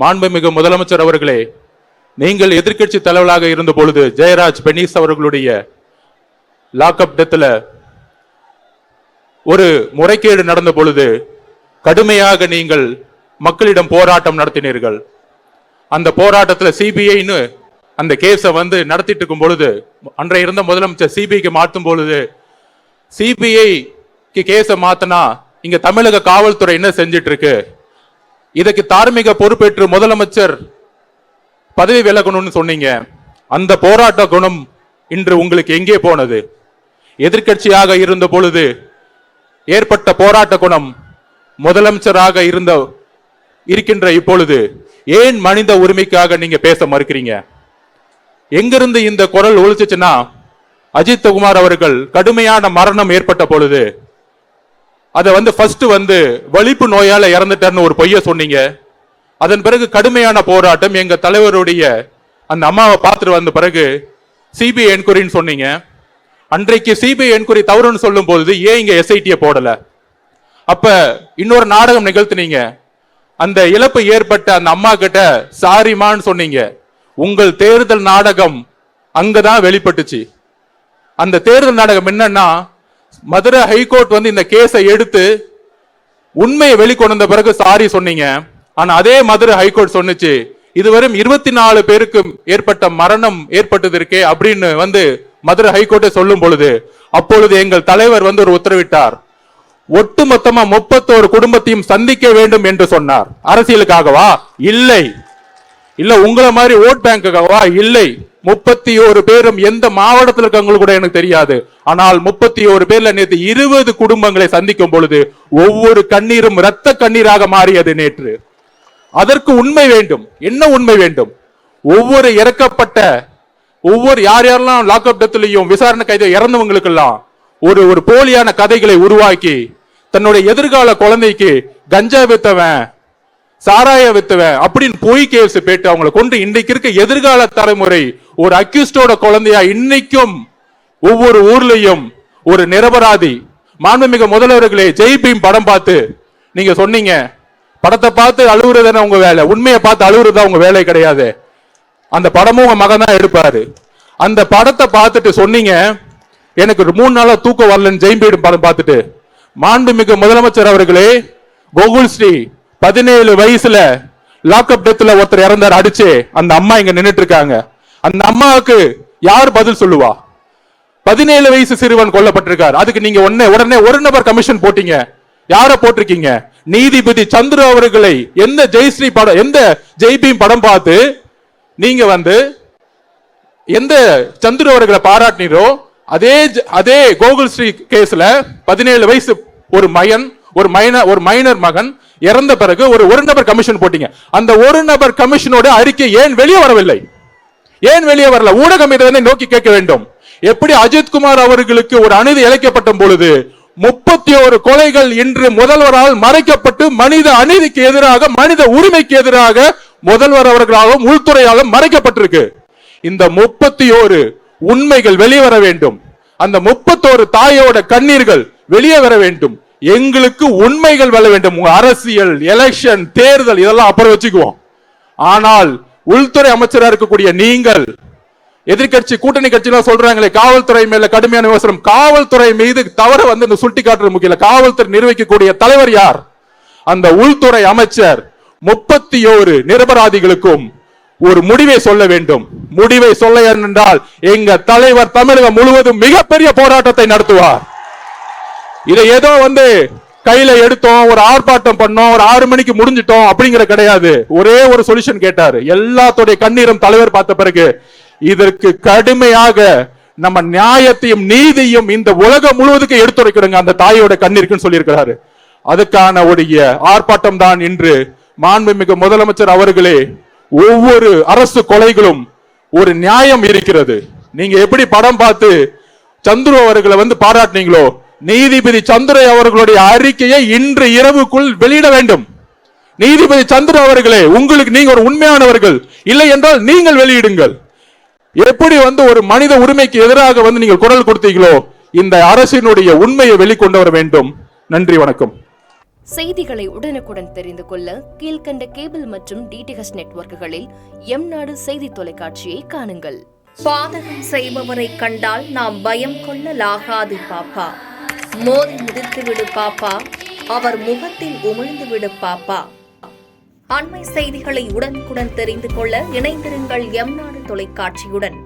மாண்புமிகு முதலமைச்சர் அவர்களே, நீங்கள் எதிர்க்கட்சி தலைவராக இருந்த பொழுது ஜெயராஜ் பெனிஸ் அவர்களுடைய லாக்அப் டெத்ல ஒரு முறைகேடு நடந்த பொழுது கடுமையாக நீங்கள் மக்களிடம் போராட்டம் நடத்தினீர்கள். அந்த போராட்டத்தில் சிபிஐன்னு அந்த கேஸை நடத்திட்டு இருக்கும் பொழுது, அன்றைய இருந்த முதலமைச்சர் சிபிஐக்கு மாற்றும் பொழுது, சிபிஐக்கு கேஸை மாத்தினா இங்க தமிழக காவல்துறை என்ன செஞ்சிட்டு இருக்கு, இதற்கு தார்மீக பொறுப்பேற்று முதலமைச்சர் பதவி விலகணும்னு சொன்னீங்க. அந்த போராட்ட குணம் இன்று உங்களுக்கு எங்கே போனது? எதிர்க்கட்சியாக இருந்த பொழுது ஏற்பட்ட போராட்ட குணம் முதலமைச்சராக இருக்கின்ற இப்பொழுது ஏன் மனித உரிமைக்காக நீங்க பேச மறுக்கிறீங்க? எங்கிருந்து இந்த குரல் ஒழிச்சுச்சுன்னா, அஜித் குமார் அவர்கள் கடுமையான மரணம் ஏற்பட்ட பொழுது அதை ஃபர்ஸ்ட் வலிப்பு நோயால இறந்துட்டார்னு ஒரு பொய்ய சொன்னீங்க. அதன் பிறகு கடுமையான போராட்டம், எங்க தலைவருடைய அந்த அம்மாவை பார்த்துட்டு வந்த பிறகு சிபிஐ என்கொயரின்னு சொன்னீங்க. அன்றைக்கு சிபிஐ என்கொயரி தவறுன்னு சொல்லும் போது ஏன் இங்க எஸ்ஐடியை போடல? அப்ப இன்னொரு நாடகம் நிகழ்த்தினீங்க. அந்த இழப்பு ஏற்பட்ட அந்த அம்மா கிட்ட சாரிமான்னு சொன்னீங்க. உங்கள் தேர்தல் நாடகம் அங்கதான் வெளிப்பட்டுச்சு. அந்த தேர்தல் நாடகம் என்னன்னா, மதுரை ஹைகோர்ட் இந்த கேஸை எடுத்து உண்மையை வெளிக்கொண்ட பிறகு சாரி சொன்னீங்க. ஆனா அதே மதுரை ஹைகோர்ட் சொன்னுச்சு, இதுவரை 24 பேருக்கு ஏற்பட்ட மரணம் ஏற்பட்டது இருக்கே அப்படின்னு மதுரை ஹைகோர்ட்டை சொல்லும் பொழுது, அப்பொழுது எங்கள் தலைவர் ஒரு உத்தரவிட்டார். ஒட்டுமொத்தமா 31 குடும்பத்தையும் சந்திக்க வேண்டும் என்று சொன்னார். அரசியலுக்காகவா? இல்லை. இல்ல உங்களை மாதிரி ஓட் பேங்குக்காகவா? இல்லை. 31 பேரும் எந்த மாவட்டத்தில் இருக்காங்க கூட எனக்கு தெரியாது. ஆனால் 31 பேர்ல நேற்று 20 குடும்பங்களை சந்திக்கும் பொழுது ஒவ்வொரு கண்ணீரும் இரத்த கண்ணீராக மாறியது நேற்று. அதற்கு உண்மை வேண்டும். என்ன உண்மை வேண்டும்? ஒவ்வொரு இறக்கப்பட்ட ஒவ்வொரு யாரெல்லாம் லாக்அப் டெத்லையும் விசாரணை கைது இறந்தவங்களுக்கெல்லாம் ஒரு போலியான கதைகளை உருவாக்கி தன்னுடைய எதிர்கால குழந்தைக்கு கஞ்சா வித்தவன், சாராய வித்தவன் அப்படின்னு பொய் கேஸ் பேட்டு அவங்களை கொண்டு இன்றைக்கு இருக்க எதிர்கால தலைமுறை ஒரு அக்யூஸ்டோட குழந்தையா இன்னைக்கும் ஒவ்வொரு ஊர்லயும் ஒரு நிரபராதி. மாண்புமிகு முதல்வர்களே, ஜெய் பீம் படம் பார்த்து நீங்க சொன்னீங்க, படத்தை பார்த்து அழுகுறதுன்னு உங்க வேலை, உண்மையை பார்த்து அழுகுறதா உங்க வேலை கிடையாது. அந்த படமும் உங்க மகன் தான் எடுப்பாரு. அந்த படத்தை பார்த்துட்டு சொன்னீங்க, எனக்கு 3 நாளா தூக்கம் வரலன்னு ஜெய் பீம் படம் பார்த்துட்டு. மாண்புமிகு முதலமைச்சர் அவர்களே, கோகுல் ஸ்ரீ 17 வயசுல லாக்அப் டெத்ல ஒருத்தர் இறந்தார் அடிச்சு. அந்த அம்மா இங்க நின்னுட்டு இருக்காங்க. அந்த அம்மாவுக்கு யார் பதில் சொல்லுவா? 17 வயசு சிறுவன் கொல்லப்பட்டிருக்கார். அதுக்கு நீங்க உடனே ஒரு நபர் கமிஷன் போட்டீங்க. யார போட்டிருக்கீங்க? நீதிபதி சந்துரு அவர்களை எந்த ஜெயஸ்ரீ படம், எந்த ஜெய்பீம் படம் பார்த்து நீங்க எந்த சந்துரு அவர்களை பாராட்டினீரோ அதே கோகுல் ஸ்ரீ கேஸ்ல 17 வயசு ஒரு மைனர் மகன் இறந்த பிறகு ஒரு நபர் கமிஷன் போட்டீங்க. அந்த ஒரு நபர் கமிஷனோட அறிக்கை ஏன் வெளியே வரவில்லை? ஏன் வெளியே வரல? ஊடகம் இதை நோக்கி கேட்க வேண்டும். எப்படி அஜித் குமார் அவர்களுக்கு ஒரு அநீதி இழைக்கப்பட்ட பொழுது 31 கொலைகள் இன்று முதல்வரால் மறைக்கப்பட்டு மனித அநீதிக்கு எதிராக, மனித உரிமைக்கு எதிராக முதல்வர் அவர்களாலும் உள்துறையாலும் மறைக்கப்பட்டிருக்கு. இந்த 31 உண்மைகள் வெளியே வர வேண்டும். அந்த 31 தாயோட கண்ணீர்கள் வெளியே வர வேண்டும். எங்களுக்கு உண்மைகள் வர வேண்டும். உங்க அரசியல், எலெக்ஷன், தேர்தல் இதெல்லாம் அப்புறம் வச்சுக்குவோம். ஆனால் உள்துறை அமைச்சராக இருக்கக்கூடிய நீங்கள், எதிர்கட்சி கூட்டணி கட்சிலாம் சொல்றாங்களே காவல்துறை மேல கடுமையான விமர்சனம். காவல்துறை மீது தவறு சுட்டி காட்டுறது முக்கியம். காவல்துறை நிர்வகிக்கக்கூடிய தலைவர் யார்? அந்த உள்துறை அமைச்சர் 31 நிரபராதிகளுக்கும் ஒரு முடிவை சொல்ல வேண்டும். முடிவை சொல்ல என்றால் எங்க தலைவர் தமிழகம் முழுவதும் மிகப்பெரிய போராட்டத்தை நடத்துவார். இதை ஏதோ கையில எடுத்தோம், ஒரு ஆர்ப்பாட்டம் பண்ணோம், ஒரு 6 மணிக்கு முடிஞ்சிட்டோம் அப்படிங்கிற கிடையாது. ஒரே ஒரு சொல்யூஷன் கேட்டாரு. எல்லாத்துடைய கண்ணீரும் தலைவர் பார்த்த பிறகு இதற்கு கடுமையாக நம்ம நியாயத்தையும் நீதியும் இந்த உலகம் முழுவதுக்கு எடுத்துரைக்கிறோங்க. அந்த தாயோட கண்ணீருக்குன்னு சொல்லியிருக்கிறாரு. அதுக்கான உடைய ஆர்ப்பாட்டம் தான் இன்று. மாண்புமிகு முதலமைச்சர் அவர்களே, ஒவ்வொரு அரசு கொலைகளும் ஒரு நியாயம் இருக்கிறது. நீங்க எப்படி படம் பார்த்து சந்துரு அவர்களை பாராட்டினீங்களோ, நீதிபதி சந்துரு அவர்களுடைய அறிக்கையை இன்று இரவுக்குள் வெளியிட வேண்டும். நீதிபதி சந்துரு அவர்களே, உங்களுக்கு நீங்க ஒரு உண்மையானவர்கள் இல்லை என்றால் நீங்கள் வெளியிடுங்கள். எப்படி ஒரு மனித உரிமைக்கு எதிராக நீங்கள் குரல் கொடுத்தீங்களோ, இந்த அரசினுடைய உண்மையை வெளிக்கொண்டு வர வேண்டும். நன்றி, வணக்கம். செய்திகளை உடனுக்குடன் தெரிந்து கொள்ள கீழ்கண்ட கேபிள் மற்றும் டிடிஎச் நெட்வொர்க்குகளில் எம்நாடு செய்தி தொலைக்காட்சியை காணுங்கள். பாதகம் செய்பவரை கண்டால் நாம் பயம் கொள்ளலாகாது பாப்பா. மோதி மிதித்துவிடு பாப்பா, அவர் முகத்தில் உமிழ்ந்துவிடு பாப்பா. அண்மை செய்திகளை உடனுக்குடன் தெரிந்து கொள்ள இணைந்திருங்கள் எம்நாடு தொலைக்காட்சியுடன்.